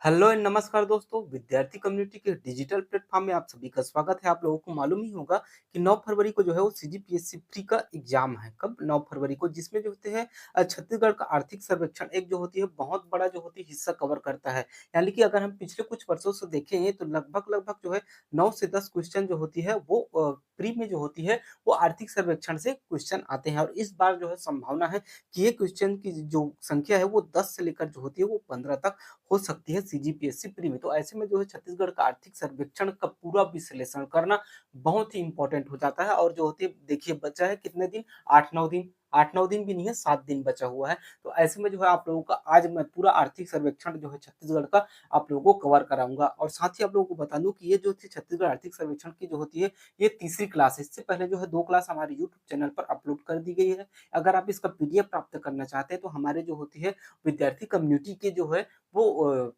Hello and नमस्कार दोस्तों, विद्यार्थी कम्युनिटी के डिजिटल प्लेटफॉर्म में आप सभी का स्वागत है। आप लोगों को मालूम ही होगा कि 9 फरवरी को जो है वो सीजीपीएससी प्री का एग्जाम है। कब? 9 फरवरी को, जिसमें जो होते हैं छत्तीसगढ़ का आर्थिक सर्वेक्षण एक जो होती है बहुत बड़ा जो होती है हिस्सा कवर करता है। यानी कि अगर हम पिछले कुछ वर्षों से देखें तो लगभग जो है 9 से 10 क्वेश्चन जो होती है वो प्री में जो होती है वो आर्थिक सर्वेक्षण से क्वेश्चन आते हैं। और इस बार जो है संभावना है कि ये क्वेश्चन की जो संख्या है वो 10 से लेकर जो होती है वो 15 तक हो सकती है सीजीपीएससी प्री में। तो ऐसे में जो है छत्तीसगढ़ का आर्थिक सर्वेक्षण का पूरा विश्लेषण करना बहुत ही इंपॉर्टेंट हो जाता है। और जो होती है देखिए बचा है कितने दिन, 8-9 दिन, 8-9 दिन भी नहीं है, 7 दिन बचा हुआ है। तो ऐसे में जो है आप लोगों का आज मैं पूरा आर्थिक सर्वेक्षण जो है छत्तीसगढ़ का आप लोगों को कवर कराऊंगा। और साथ ही आप लोगों को बता दूं कि ये जो थी छत्तीसगढ़ आर्थिक सर्वेक्षण की जो होती है ये तीसरी क्लास है। इससे पहले जो है 2 क्लास हमारे यूट्यूब चैनल पर अपलोड कर दी गई है। अगर आप इसका पीडीएफ प्राप्त करना चाहते हैं तो हमारे जो होती है विद्यार्थी कम्युनिटी के जो है वो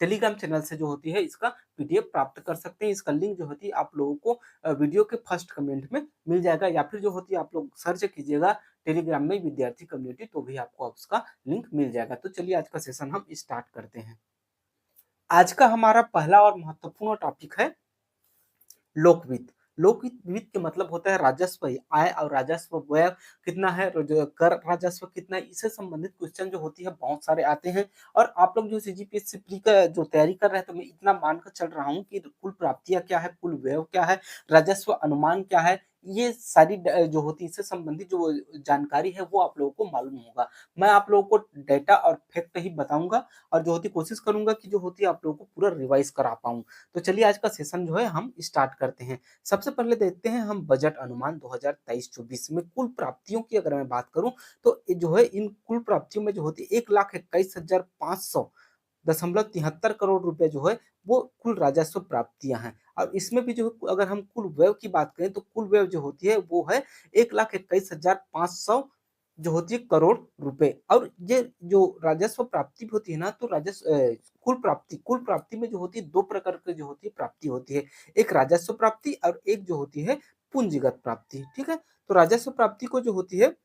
टेलीग्राम चैनल से जो होती है इसका पीडीएफ प्राप्त कर सकते हैं। इसका लिंक जो होती है आप लोगों को वीडियो के फर्स्ट कमेंट में मिल जाएगा, या फिर जो होती है आप लोग सर्च कीजिएगा टेलीग्राम में विद्यार्थी कम्युनिटी, तो भी आपको उसका लिंक मिल जाएगा। तो चलिए आज का सेशन हम स्टार्ट करते हैं। आज का हमारा पहला और महत्वपूर्ण टॉपिक है लोकवित्त। लोकवित्त के मतलब होता है राजस्व आय और राजस्व व्यय कितना है, कर राजस्व कितना है, इससे संबंधित क्वेश्चन जो होती है बहुत सारे आते हैं। और आप लोग जो सीजीपीएससी प्री का जो तैयारी कर रहे हैं तो मैं इतना मानकर चल रहा हूँ कि कुल प्राप्तियां क्या है, कुल व्यय क्या है, राजस्व अनुमान क्या है, ये सारी जो होती है इससे संबंधित जो जानकारी है वो आप लोगों को मालूम होगा। मैं आप लोगों को डेटा और फैक्ट ही बताऊंगा और जो होती कोशिश करूंगा कि जो होती है आप लोगों को पूरा रिवाइज करा पाऊं। तो चलिए आज का सेशन जो है हम स्टार्ट करते हैं। सबसे पहले देखते हैं हम बजट अनुमान 2023-24 में कुल प्राप्तियों की अगर मैं बात करूं तो जो है इन कुल प्राप्तियों में जो होती है 1,21,500.73 करोड़ रुपए जो है वो कुल राजस्व प्राप्तियां हैं। और इसमें भी जो अगर हम कुल व्यय की बात करें तो कुल व्यय जो होती है वो है 1,21,500 जो होती है करोड़ रुपए। और ये जो राजस्व प्राप्ति भी होती है ना, तो राजस्व कुल प्राप्ति में जो होती है दो प्रकार की जो होती है प्राप्ति होती है। एक राजस्व प्राप्ति और एक जो होती है पूंजीगत प्राप्ति। ठीक है, तो राजस्व प्राप्ति को जो होती है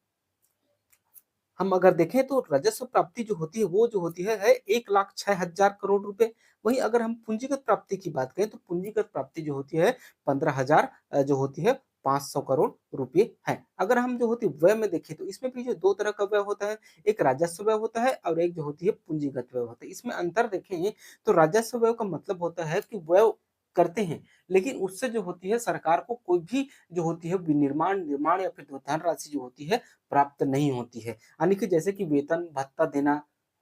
हम अगर देखें तो राजस्व प्राप्ति जो होती है वो जो होती है 1,06,000 करोड़ रुपए। वहीं अगर हम पूंजीगत प्राप्ति की बात करें तो पूंजीगत प्राप्ति जो होती है 15,000 जो होती है 500 करोड़ रुपए है। अगर हम जो होती है व्यय में देखें तो इसमें भी जो दो तरह का व्यय होता है, एक राजस्व व्यय होता है और एक जो होती है पूंजीगत व्यय होता है। इसमें अंतर देखें तो राजस्व व्यय का मतलब होता है कि व्यय करते हैं लेकिन उससे जो होती है सरकार को कोई भी जो होती है विनिर्माण निर्माण या फिर धनराशि जो होती है प्राप्त नहीं होती है। यानी कि जैसे कि वेतन भत्ता देना,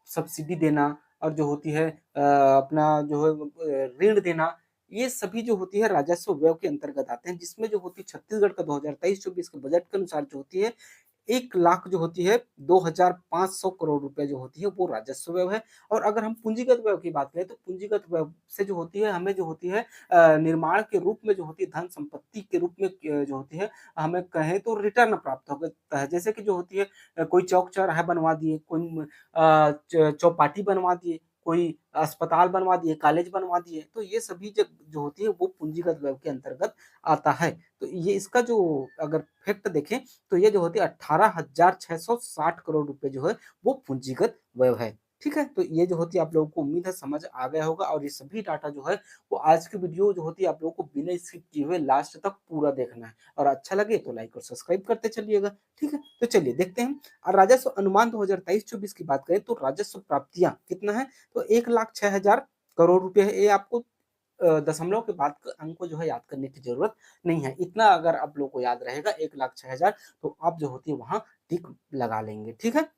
सब्सिडी देना और जो होती है अपना जो है ऋण देना, ये सभी जो होती है राजस्व व्यय के अंतर्गत आते हैं। जिसमें जो होती है छत्तीसगढ़ का 2023-24 के बजट के अनुसार जो होती है 1,00,000 जो होती है 2,500 करोड़ रुपए जो होती है वो राजस्व व्यय है। और अगर हम पूंजीगत व्यय की बात करें तो पूंजीगत व्यय से जो होती है हमें जो होती है निर्माण के रूप में जो होती है धन संपत्ति के रूप में जो होती है हमें कहें तो रिटर्न प्राप्त होता है। जैसे कि जो होती है कोई चौक चौराहा बनवा दिए, कोई चौपाटी बनवा दिए, कोई अस्पताल बनवा दिए, कॉलेज बनवा दिए, तो ये सभी जो होती है वो पूंजीगत व्यय के अंतर्गत आता है। तो ये इसका जो अगर फैक्ट देखें तो ये जो होती है 18,660 करोड़ रुपए जो है वो पूंजीगत व्यय है। ठीक है, तो ये जो होती है आप लोगों को उम्मीद है समझ आ गया होगा। और ये सभी डाटा जो है वो आज की वीडियो जो होती है आप लोगों को बिना स्किप किए हुए लास्ट तक पूरा देखना है। और अच्छा लगे तो लाइक और सब्सक्राइब करते चलिएगा। ठीक है, तो चलिए देखते हैं। और राजस्व अनुमान 2023-24 की बात करें तो राजस्व प्राप्तियां कितना है, तो 1,06,000 करोड़ रुपए है। ये आपको दशमलव के बाद अंक को जो है याद करने की जरूरत नहीं है। इतना अगर आप लोग को याद रहेगा 1,06,000 तो आप जो होती है वहां टिक लगा लेंगे। ठीक है,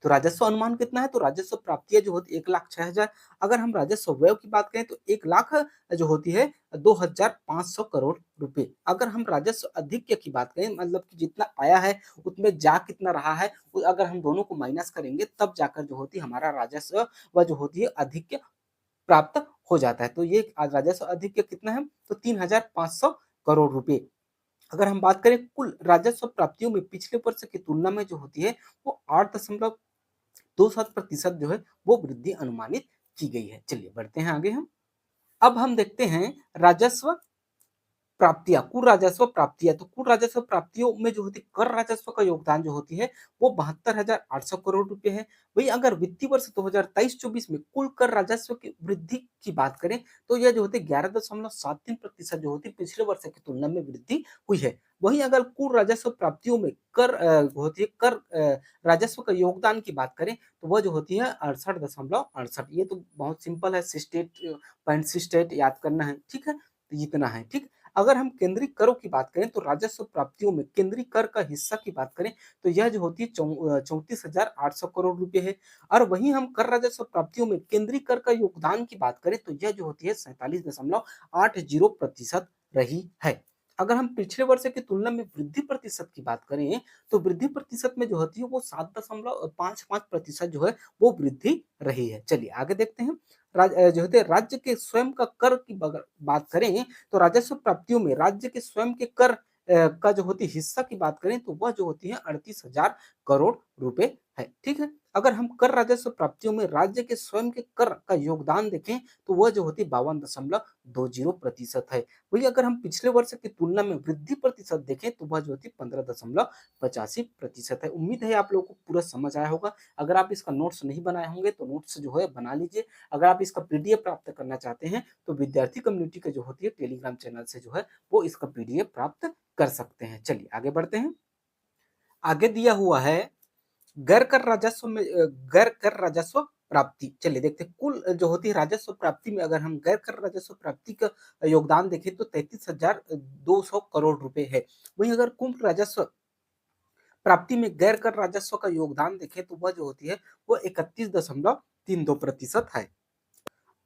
तो राजस्व अनुमान कितना है, तो राजस्व प्राप्तियां जो होती है 1,06,000। अगर हम राजस्व व्यय की बात करें तो 1,00,000 जो होती है 2,500 करोड़ रुपए। अगर हम राजस्व अधिक्य की बात करें मतलब कि जितना आया है उसमें जा कितना रहा है, अगर हम दोनों को माइनस करेंगे तब जाकर जो होती है हमारा राजस्व व जो होती है अधिक्य प्राप्त हो जाता है। तो ये राजस्व अधिक्य कितना है, तो 3,500 करोड़ रुपए। अगर हम बात करें कुल राजस्व प्राप्तियों में पिछले वर्ष की तुलना में जो होती है वो 8.27% जो है वो वृद्धि अनुमानित की गई है। चलिए बढ़ते हैं आगे हम। अब हम देखते हैं राजस्व प्राप्तियां, कुल राजस्व प्राप्तियां, तो कुल राजस्व प्राप्तियों में जो होती है कर राजस्व का योगदान जो होती है वो 72,800 करोड़ रुपए है। वही अगर वित्तीय वर्ष 2023-24 में कुल कर राजस्व की वृद्धि की बात करें तो यह जो होती है 11.73% जो होती है पिछले वर्ष की तुलना में वृद्धि हुई है। वहीं अगर कुल राजस्व प्राप्तियों में कर होती है कर राजस्व का योगदान की बात करें तो वह जो होती है 68.68। ये तो बहुत सिंपल है, सिस्टेट पॉइंट सिस्टेट याद करना है, ठीक है, तो इतना है, ठीक। अगर हम केंद्रीय करों की बात करें तो राजस्व प्राप्तियों में केंद्रीय कर का हिस्सा की बात करें तो यह जो होती है 34,800 करोड़ रुपए है। और वहीं हम कर राजस्व प्राप्तियों में केंद्रीय कर का योगदान की बात करें तो यह जो होती है 47.80% रही है। अगर हम पिछले वर्ष की तुलना में वृद्धि प्रतिशत की बात करें तो वृद्धि प्रतिशत में जो होती है वो 7.55% जो है वो वृद्धि रही है। चलिए आगे देखते हैं। जो होते हैं राज्य के स्वयं का कर की बात करें तो राजस्व प्राप्तियों में राज्य के स्वयं के कर का जो होती है हिस्सा की बात करें तो वह जो होती है 38,000 करोड़ रुपए है, ठीक है। अगर हम कर राजस्व प्राप्तियों में राज्य के स्वयं के कर का योगदान देखें तो वह जो होती है 52.20% है। वही अगर हम पिछले वर्ष की तुलना में वृद्धि प्रतिशत देखें तो वह जो होती है 15.85% है। उम्मीद है आप लोगों को पूरा समझ आया होगा। अगर आप इसका नोट्स नहीं बनाए होंगे तो नोट्स जो है बना लीजिए। अगर आप इसका पीडीएफ प्राप्त करना चाहते हैं तो विद्यार्थी कम्युनिटी का जो होती है टेलीग्राम चैनल से जो है वो इसका पीडीएफ प्राप्त कर सकते हैं। चलिए आगे बढ़ते हैं। आगे दिया हुआ है गैर कर राजस्व में गैर कर राजस्व प्राप्ति। चलिए देखते हैं कुल जो होती है राजस्व प्राप्ति में अगर हम गैर कर राजस्व प्राप्ति का योगदान देखें तो 33,200 करोड़ रुपए है। वहीं अगर कुल राजस्व प्राप्ति में गैर कर राजस्व का योगदान देखें तो वह जो होती है वो 31.32% है।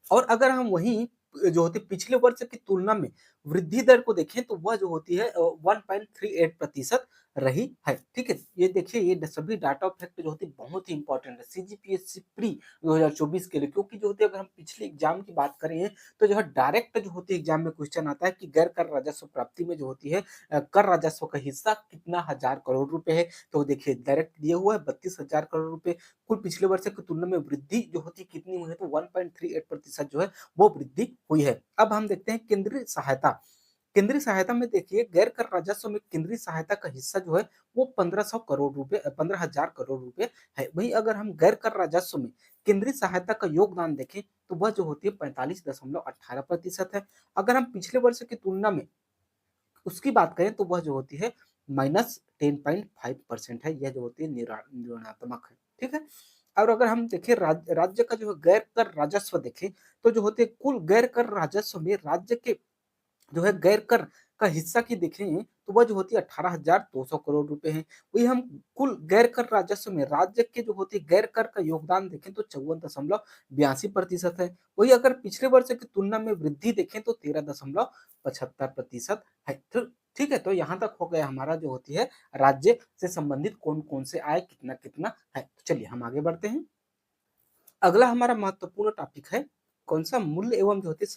और अगर हम वहीं जो होती है पिछले वर्ष की तुलना में वृद्धि दर को देखें तो वह जो होती है 1.38% रही है, ठीक है। ये देखिए ये सभी डाटा फैक्ट जो होती है बहुत ही इंपॉर्टेंट है सीजीपीएससी प्री 2024 के लिए, क्योंकि जो होती है अगर हम पिछले एग्जाम की बात करें तो जो है डायरेक्ट जो होती है एग्जाम में क्वेश्चन आता है कि गैर कर राजस्व प्राप्ति में जो होती है कर राजस्व का हिस्सा कितना हजार करोड़ रुपए है। तो देखिए डायरेक्ट दिया हुआ है 32,000 करोड़ रुपए। कुल पिछले वर्ष की तुलना में वृद्धि जो होती है कितनी हुई है तो 1.38% जो है वो वृद्धि हुई है। अब हम देखते हैं केंद्रीय सहायता। केंद्रीय सहायता में देखिए गैर कर राजस्व में केंद्रीय सहायता का हिस्सा जो है वो 1,500 करोड़ रुपए 15,000 करोड़ रुपए है। वहीं अगर हम गैर कर राजस्व में केंद्रीय सहायता का योगदान देखें तो वह जो होती है 45.18% है। अगर हम पिछले वर्ष की तुलना में उसकी बात करें तो वह जो होती है -10.5% है। यह जो होती है ऋणात्मक है, ठीक है। और अगर हम देखें राज्य का जो है गैर कर राजस्व देखें तो जो होते हैं कुल गैर कर राजस्व में राज्य के जो है गैर कर का हिस्सा की देखें तो वह जो होती है 18,200 करोड़ रुपए है। वही हम कुल गैर कर राजस्व में राज्य के जो होती है गैर कर का योगदान देखें तो 54.82% है। वही अगर पिछले वर्ष की तुलना में वृद्धि देखें तो 13.75% है। तो ठीक है, तो यहाँ तक हो गया हमारा जो होती है राज्य से संबंधित कौन कौन से आय कितना कितना है। तो चलिए हम आगे बढ़ते हैं। अगला हमारा महत्वपूर्ण टॉपिक है कौन सा, मूल्य एवं जो होती है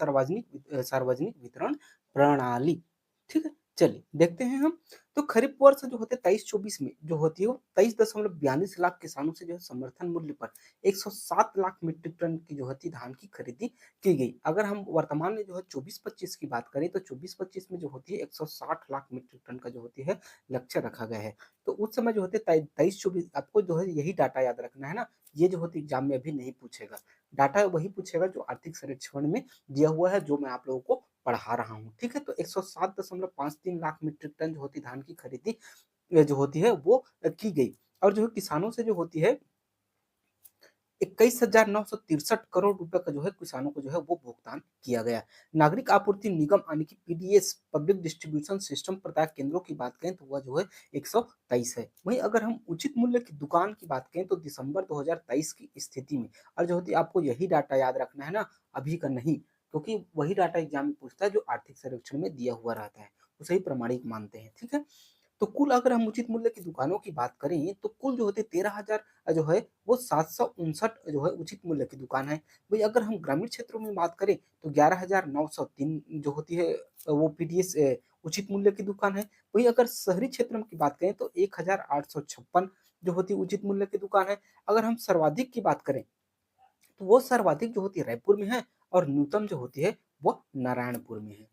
सार्वजनिक वितरण प्रणाली, ठीक है। चलिए देखते हैं हम। तो खरीफ वर्ष जो होते 23-24 में जो होती है वो 23.42 लाख किसानों से जो है समर्थन मूल्य पर 107 लाख मीट्रिक टन की जो होती धान की खरीदी की गई। अगर हम वर्तमान में जो है 24-25 की बात करें तो 24-25 में जो होती है 160 लाख मीट्रिक टन का जो होती है लक्ष्य रखा गया है। तो उस समय जो होते 23-24 आपको जो है यही डाटा याद रखना है ना। ये जो होती एग्जाम में अभी नहीं पूछेगा, डाटा वही पूछेगा जो आर्थिक सर्वेक्षण में दिया हुआ है जो मैं आप लोगों को पढ़ा रहा हूँ, ठीक है। तो 107.53 लाख मीट्रिक टन जो होती धान की खरीदी जो होती है वो की गई। और जो है किसानों से जो होती है 21,963 करोड़ रुपए का जो है किसानों को जो है वो भुगतान किया गया। नागरिक आपूर्ति निगम यानी कि पीडीएस पब्लिक डिस्ट्रीब्यूशन सिस्टम प्रदाय केंद्रों की बात करें तो वह जो है 123 है। वहीं अगर हम उचित मूल्य की दुकान की बात करें तो दिसंबर 2023 की स्थिति में, और जो होती है आपको यही डाटा याद रखना है ना, अभी का नहीं, क्योंकि वही डाटा एग्जाम में पूछता है जो आर्थिक सर्वेक्षण में दिया हुआ रहता है, उसे ही प्रमाणिक मानते हैं, ठीक है। तो कुल अगर हम उचित मूल्य की दुकानों की बात करें तो कुल जो होते 13,000 जो है वो 759 जो है उचित मूल्य की दुकान है। वही अगर हम ग्रामीण क्षेत्रों में बात करें तो 11,903 जो होती है वो पीडीएस उचित मूल्य की दुकान है। वही अगर शहरी क्षेत्रों की बात करें तो 1,856 जो होती है उचित मूल्य की दुकान है। अगर हम सर्वाधिक की बात करें तो वो सर्वाधिक जो होती है रायपुर में है और न्यूनतम जो होती है वो नारायणपुर में है।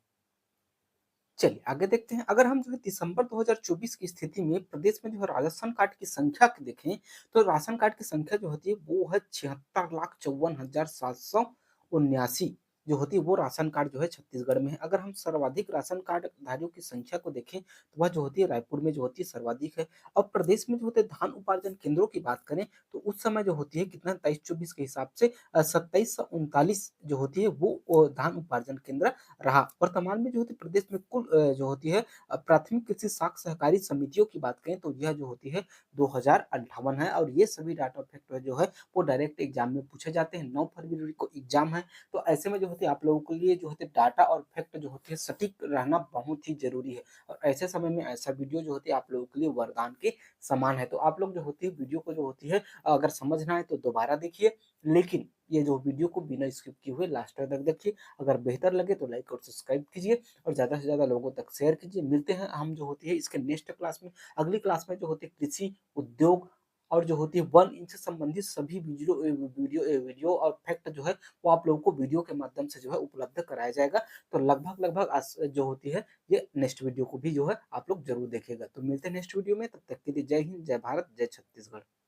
चलिए आगे देखते हैं। अगर हम जो है दिसंबर 2024 की स्थिति में प्रदेश में जो है राशन कार्ड की संख्या को देखें, तो राशन कार्ड की संख्या जो होती है वो है 76,54,779 जो होती है वो राशन कार्ड जो है छत्तीसगढ़ में है। अगर हम सर्वाधिक राशन कार्ड धारियों की संख्या को देखें, तो वह जो होती है रायपुर में जो होती है सर्वाधिक है। अब प्रदेश में जो होते हैं धान उपार्जन केंद्रों की बात करें, तो उस समय जो होती है कितना 23-24 के हिसाब से 2739 जो होती है वो धान उपार्जन केंद्र रहा। वर्तमान में जो होती है प्रदेश में कुल जो होती है प्राथमिक कृषि साख सहकारी समितियों की बात करें, तो यह जो होती है 2058 है। और ये सभी डाटा फैक्टर जो है वो डायरेक्ट एग्जाम में पूछे जाते हैं। 9 फरवरी को एग्जाम है, तो ऐसे में जो होती है आप लोगों के लिए जो होते हैं डाटा और फैक्ट जो होती है सटीक रहना बहुत ही जरूरी है। और ऐसे समय में ऐसा वीडियो जो होती है आप लोगों के लिए वरदान के समान है। तो आप लोग जो होती है वीडियो को जो होती है अगर समझना है तो दोबारा देखिए, लेकिन ये जो वीडियो को बिना स्किप किए हुए लास्ट तक देखिए। अगर बेहतर लगे तो लाइक और सब्सक्राइब कीजिए और ज़्यादा से ज़्यादा लोगों तक शेयर कीजिए। मिलते हैं हम जो होती है इसके नेक्स्ट क्लास में। अगली क्लास में जो होती है कृषि, उद्योग और जो होती है वन इनसे संबंधित सभी वीडियो और फैक्ट जो है वो आप लोगों को वीडियो के माध्यम से जो है उपलब्ध कराया जाएगा। तो लगभग जो होती है ये नेक्स्ट वीडियो को भी जो है आप लोग जरूर देखिएगा। तो मिलते हैं नेक्स्ट वीडियो में, तब तक के लिए जय हिंद, जय भारत, जय छत्तीसगढ़।